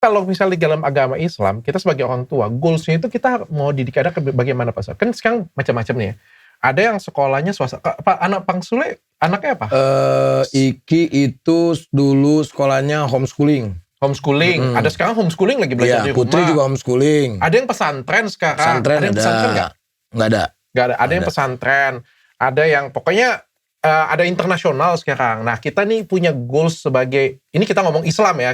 Kalau misalnya dalam agama Islam, kita sebagai orang tua, goals-nya itu kita mau didik anak bagaimana Pak Ustaz? Kan sekarang macam-macam nih ya. Ada yang sekolahnya swasta. Pak, anak Bang Sule, anaknya apa? Iki itu dulu sekolahnya homeschooling. Homeschooling. Ada sekarang homeschooling lagi belajar di rumah. Putri juga homeschooling. Ada yang pesantren sekarang. Pesantren ada yang pesantren nggak? Nggak ada. Nggak ada. Ada yang pesantren. Ada yang pokoknya ada internasional sekarang. Nah kita nih punya goals sebagai, ini kita ngomong Islam ya,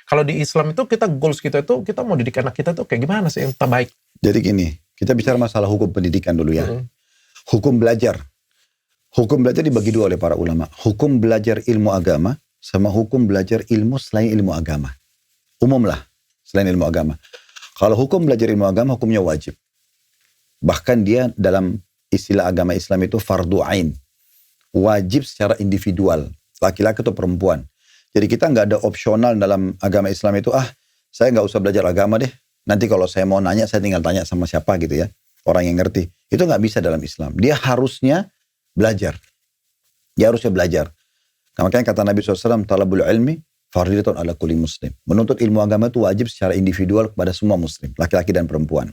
Kalau di Islam itu kita goals kita itu, kita mau didik anak kita tuh kayak gimana sih yang terbaik? Jadi gini, kita bicara masalah hukum pendidikan dulu ya. Hukum belajar. Hukum belajar dibagi dua oleh para ulama. Hukum belajar ilmu agama sama hukum belajar ilmu selain ilmu agama. Umum lah, selain ilmu agama. Kalau hukum belajar ilmu agama, hukumnya wajib. Bahkan dia dalam istilah agama Islam itu fardu ain. Wajib secara individual, laki-laki atau perempuan. Jadi kita nggak ada opsional dalam agama Islam itu, saya nggak usah belajar agama deh. Nanti kalau saya mau nanya, saya tinggal tanya sama siapa gitu ya. Orang yang ngerti. Itu nggak bisa dalam Islam. Dia harusnya belajar. Dia harusnya belajar. Nah, makanya kata Nabi SAW, talabul ilmi fardhidatun ala kulli muslim. Menuntut ilmu agama itu wajib secara individual kepada semua muslim, laki-laki dan perempuan.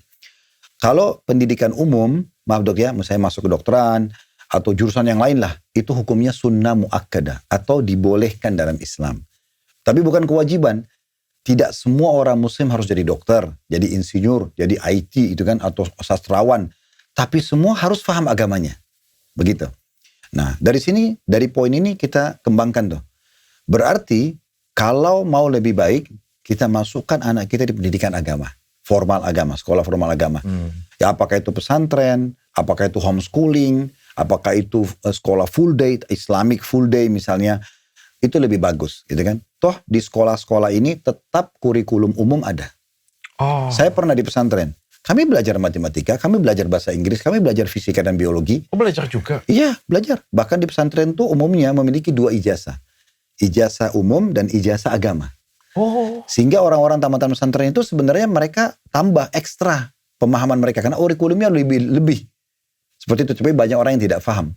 Kalau pendidikan umum, maaf dok ya, misalnya masuk ke kedokteran, atau jurusan yang lain lah, itu hukumnya sunnah muakkadah, atau dibolehkan dalam Islam. Tapi bukan kewajiban. Tidak semua orang muslim harus jadi dokter, jadi insinyur, jadi IT, itu kan, atau sastrawan. Tapi semua harus paham agamanya. Begitu. Nah, dari sini, dari poin ini kita kembangkan tuh. Berarti, kalau mau lebih baik, kita masukkan anak kita di pendidikan agama. Formal agama, sekolah formal agama. Ya, apakah itu pesantren, apakah itu homeschooling, apakah itu sekolah full day, Islamic full day misalnya, itu lebih bagus, gitu kan? Toh di sekolah-sekolah ini tetap kurikulum umum ada. Saya pernah di pesantren. Kami belajar matematika, kami belajar bahasa Inggris, kami belajar fisika dan biologi. Belajar juga? Iya, belajar. Bahkan di pesantren tuh umumnya memiliki 2 ijazah. Ijazah umum dan ijazah agama. Sehingga orang-orang tamatan pesantren itu sebenarnya mereka tambah ekstra pemahaman mereka. Karena kurikulumnya lebih. Seperti itu, tapi banyak orang yang tidak paham.